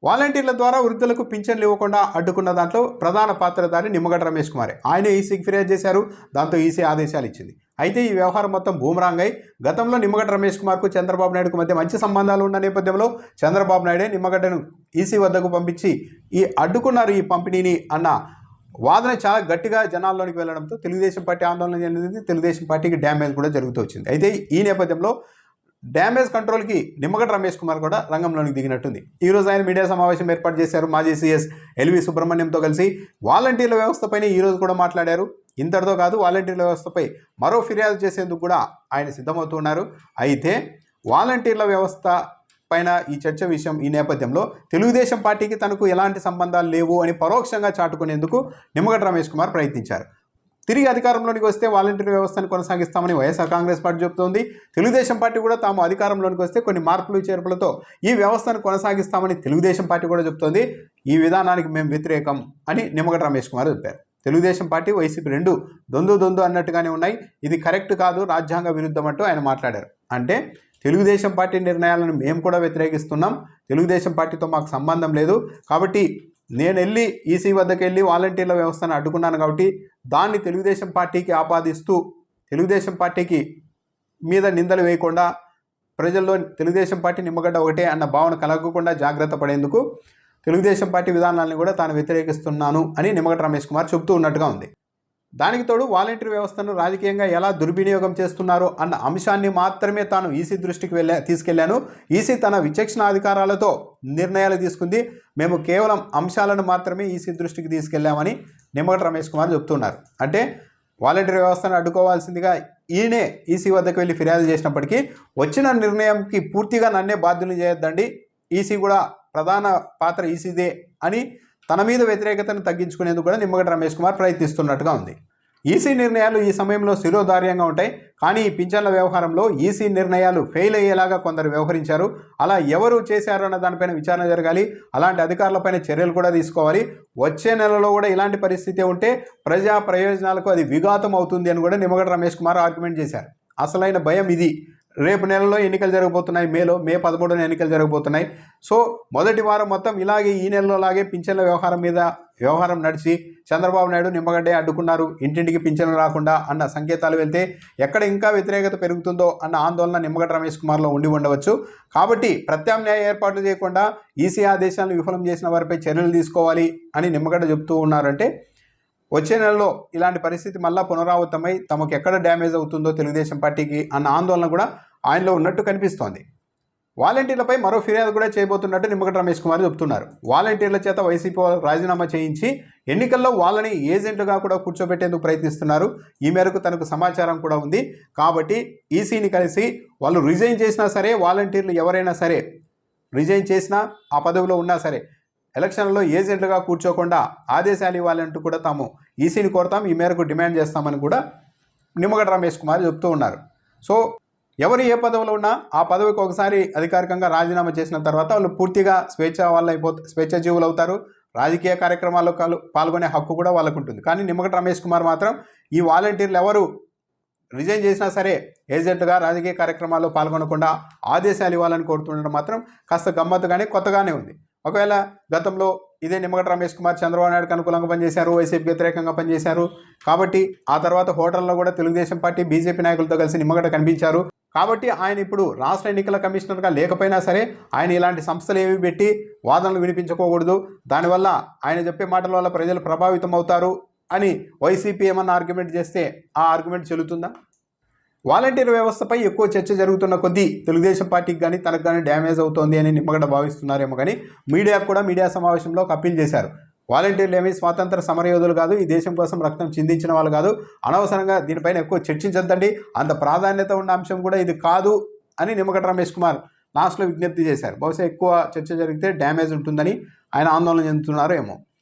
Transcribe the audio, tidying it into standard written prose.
వాలంటీర్ల ద్వారా వృద్ధులకు పింఛన్లు ఇవ్వకుండా అడ్డుకున్న దాంట్లో ప్రధాన పాత్రధారి నిమ్మగడ్డ రమేష్ కుమార్. ఆయన ఈసీకి ఫిర్యాదు చేశారు. దాంతో ఈసీ ఆదేశాలు ఇచ్చింది. అయితే ఈ వ్యవహారం మొత్తం బూమరాంగ్ అయి గతంలో నిమ్మగడ్డ రమేష్ కుమార్కు చంద్రబాబు నాయుడుకు మధ్య మంచి సంబంధాలు ఉన్న నేపథ్యంలో చంద్రబాబు నాయుడే నిమ్మగడ్డను ఈసీ వద్దకు పంపించి ఈ అడ్డుకున్నారు ఈ పంపిణీని అన్న వాదన చాలా గట్టిగా జనాల్లోనికి వెళ్ళడంతో తెలుగుదేశం పార్టీ ఆందోళన చెందింది. తెలుగుదేశం పార్టీకి డ్యామేజ్ కూడా జరుగుతూ వచ్చింది. అయితే ఈ నేపథ్యంలో డ్యామేజ్ కంట్రోల్కి నిమ్మగడ్డ రమేష్ కుమార్ కూడా రంగంలోనికి దిగినట్టుంది. ఈరోజు ఆయన మీడియా సమావేశం ఏర్పాటు చేశారు. మాజీ సీఎస్ ఎల్వి సుబ్రహ్మణ్యంతో కలిసి వాలంటీర్ల వ్యవస్థపైన ఈరోజు కూడా మాట్లాడారు. ఇంతటితో కాదు, వాలంటీర్ల వ్యవస్థపై మరో ఫిర్యాదు చేసేందుకు కూడా ఆయన సిద్ధమవుతున్నారు. అయితే వాలంటీర్ల వ్యవస్థ పైన ఈ చర్చ విషయం ఈ నేపథ్యంలో తెలుగుదేశం పార్టీకి తనకు ఎలాంటి సంబంధాలు లేవు అని పరోక్షంగా చాటుకునేందుకు నిమ్మగడ్డ రమేష్ కుమార్ ప్రయత్నించారు. తిరిగి అధికారంలోనికి వస్తే వాలంటీర్ వ్యవస్థను కొనసాగిస్తామని వైఎస్ఆర్ కాంగ్రెస్ పార్టీ చెబుతోంది. తెలుగుదేశం పార్టీ కూడా తాము అధికారంలోనికి వస్తే కొన్ని మార్పులు చేర్పులతో ఈ వ్యవస్థను కొనసాగిస్తామని తెలుగుదేశం పార్టీ కూడా చెబుతోంది. ఈ విధానానికి మేము వ్యతిరేకం అని నిమ్మగడ్డ రమేష్ కుమార్ చెప్పారు. తెలుగుదేశం పార్టీ వైసీపీ రెండు దొందు అన్నట్టుగానే ఉన్నాయి. ఇది కరెక్ట్ కాదు, రాజ్యాంగ విరుద్ధం అంటూ ఆయన మాట్లాడారు. అంటే తెలుగుదేశం పార్టీ నిర్ణయాలను మేము కూడా వ్యతిరేకిస్తున్నాం, తెలుగుదేశం పార్టీతో మాకు సంబంధం లేదు, కాబట్టి నేను వెళ్ళి ఈసీ వద్దకు వెళ్ళి వాలంటీర్ల వ్యవస్థను అడ్డుకున్నాను కాబట్టి దాన్ని తెలుగుదేశం పార్టీకి ఆపాదిస్తూ తెలుగుదేశం పార్టీకి మీద నిందలు వేయకుండా ప్రజల్లో తెలుగుదేశం పార్టీ నిమ్మగడ్డ ఒకటే అన్న భావన కలగకుండా జాగ్రత్త పడేందుకు తెలుగుదేశం పార్టీ విధానాలను కూడా తాను వ్యతిరేకిస్తున్నాను అని నిమ్మగడ్డ రమేష్ కుమార్ చెబుతూ ఉన్నట్టుగా ఉంది. దానికి తోడు వాలంటీర్ వ్యవస్థను రాజకీయంగా ఎలా దుర్వినియోగం చేస్తున్నారో అన్న అంశాన్ని మాత్రమే తాను ఈసీ దృష్టికి తీసుకెళ్లాను. ఈసీ తన విచక్షణ అధికారాలతో నిర్ణయాలు తీసుకుంది, మేము కేవలం అంశాలను మాత్రమే ఈసీ దృష్టికి తీసుకెళ్లామని నిమ్మగడ్డ రమేష్ కుమార్ చెబుతున్నారు. అంటే వాలంటీర్ వ్యవస్థను అడ్డుకోవాల్సిందిగా ఈయనే ఈసీ వద్దకు వెళ్ళి ఫిర్యాదు చేసినప్పటికీ వచ్చిన నిర్ణయంకి పూర్తిగా నన్నే బాధ్యులు చేయొద్దండి, ఈసీ కూడా ప్రధాన పాత్ర ఈసీదే అని తన మీద వ్యతిరేకతను తగ్గించుకునేందుకు కూడా నిమ్మగడ్డ రమేష్ కుమార్ ప్రయత్నిస్తున్నట్టుగా ఉంది. ఈసీ నిర్ణయాలు ఈ సమయంలో శిరోధార్యంగా ఉంటాయి, కానీ ఈ పింఛన్ల వ్యవహారంలో ఈసీ నిర్ణయాలు ఫెయిల్ అయ్యేలాగా కొందరు వ్యవహరించారు. అలా ఎవరు చేశారు అన్న దానిపైన విచారణ జరగాలి, అలాంటి అధికారులపైన చర్యలు కూడా తీసుకోవాలి. వచ్చే నెలలో కూడా ఇలాంటి పరిస్థితి ఉంటే ప్రజా ప్రయోజనాలకు అది విఘాతం అవుతుంది అని కూడా నిమ్మగడ్డ రమేష్ కుమార్ ఆర్గ్యుమెంట్ చేశారు. అసలైన భయం ఇది. రేపు నెలలో ఎన్నికలు జరగబోతున్నాయి, మే 13న ఎన్నికలు జరగబోతున్నాయి. సో మొదటి వారం మొత్తం ఇలాగే ఈ నెలలో లాగే పింఛన్ల వ్యవహారం నడిచి చంద్రబాబు నాయుడు నిమ్మగడ్డే అడ్డుకున్నారు, ఇంటింటికి పింఛన్లు రాకుండా అన్న సంకేతాలు వెళ్తే ఎక్కడ ఇంకా వ్యతిరేకత పెరుగుతుందో అన్న ఆందోళన నిమ్మగడ్డ రమేష్ కుమార్లో ఉండి ఉండవచ్చు. కాబట్టి ప్రత్యామ్నాయ ఏర్పాట్లు చేయకుండా ఈసీ ఆదేశాలను విఫలం చేసిన వారిపై చర్యలు తీసుకోవాలి అని నిమ్మగడ్డ చెబుతూ ఉన్నారంటే వచ్చే నెలలో ఇలాంటి పరిస్థితి మళ్ళీ పునరావృతమై తమకు ఎక్కడ డ్యామేజ్ అవుతుందో తెలుగుదేశం పార్టీకి అన్న ఆందోళన కూడా ఆయనలో ఉన్నట్టు కనిపిస్తోంది. వాలంటీర్లపై మరో ఫిర్యాదు కూడా చేయబోతున్నట్టు నిమ్మగడ్డ రమేష్ కుమార్ చెబుతున్నారు. వాలంటీర్ల చేత వైసీపీ రాజీనామా చేయించి ఎన్నికల్లో వాళ్ళని ఏజెంట్లుగా కూడా కూర్చోబెట్టేందుకు ప్రయత్నిస్తున్నారు. ఈ మేరకు తనకు సమాచారం కూడా ఉంది. కాబట్టి ఈసీని కలిసి వాళ్ళు రిజైన్ చేసినా సరే, వాలంటీర్లు ఎవరైనా సరే రిజైన్ చేసినా ఆ పదవిలో ఉన్నా సరే ఎలక్షన్లలో ఏజెంట్లుగా కూర్చోకుండా ఆదేశాలు ఇవ్వాలంటూ కూడా తాము ఈసీని కోరుతాం, ఈ మేరకు డిమాండ్ చేస్తామని కూడా నిమ్మగడ్డ రమేష్ కుమార్ చెప్తూ ఉన్నారు. సో ఎవరు ఏ పదవిలో ఉన్నా ఆ పదవికి ఒకసారి అధికారికంగా రాజీనామా చేసిన తర్వాత వాళ్ళు పూర్తిగా స్వేచ్ఛాజీవులు అవుతారు. రాజకీయ కార్యక్రమాల్లో పాల్గొనే హక్కు కూడా వాళ్ళకు ఉంటుంది. కానీ నిమ్మగడ్డ రమేష్ కుమార్ మాత్రం ఈ వాలంటీర్లు ఎవరు రిజైన్ చేసినా సరే ఏజెంట్గా రాజకీయ కార్యక్రమాల్లో పాల్గొనకుండా ఆదేశాలు ఇవ్వాలని కోరుతుండడం మాత్రం కాస్త గమ్మత్తుగానే కొత్తగానే ఉంది. ఒకవేళ గతంలో ఇదే నిమ్మగడ్డ రమేష్ కుమార్ చంద్రబాబు నాయుడుకు అనుకూలంగా పనిచేశారు, వైసీపీకి వ్యతిరేకంగా పనిచేశారు. కాబట్టి ఆ తర్వాత హోటల్లో కూడా తెలుగుదేశం పార్టీ బీజేపీ నాయకులతో కలిసి నిమ్మగడ్డ కనిపించారు. కాబట్టి ఆయన ఇప్పుడు రాష్ట్ర ఎన్నికల కమిషనర్గా లేకపోయినా సరే ఆయన ఇలాంటి సంస్థలు ఏవి పెట్టి వాదనలు వినిపించుకోకూడదు, దానివల్ల ఆయన చెప్పే మాటల వల్ల ప్రజలు ప్రభావితం అవుతారు అని వైసీపీ ఏమన్నా ఆర్గ్యుమెంట్ చేస్తే ఆ ఆర్గ్యుమెంట్ చెల్లుతుందా? వాలంటీర్ వ్యవస్థపై ఎక్కువ చర్చ జరుగుతున్న కొద్దీ తెలుగుదేశం పార్టీకి కానీ తనకు కానీ డ్యామేజ్ అవుతోంది అని నిమ్మగడ్డ భావిస్తున్నారేమో. కానీ మీడియాకు కూడా మీడియా సమావేశంలో ఒక అప్పీల్ చేశారు. వాలంటీర్లు ఏమీ స్వాతంత్ర సమరయోధులు కాదు, ఈ దేశం కోసం రక్తం చిందించిన వాళ్ళు కాదు, అనవసరంగా దీనిపైన ఎక్కువ చర్చించద్దండి, అంత ప్రాధాన్యత ఉన్న అంశం కూడా ఇది కాదు అని నిమ్మగడ్డ రమేష్ కుమార్ లాస్ట్లో విజ్ఞప్తి చేశారు. బహుశా ఎక్కువ చర్చ జరిగితే డ్యామేజ్ ఉంటుందని ఆయన ఆందోళన చెందుతున్నారో ఏమో.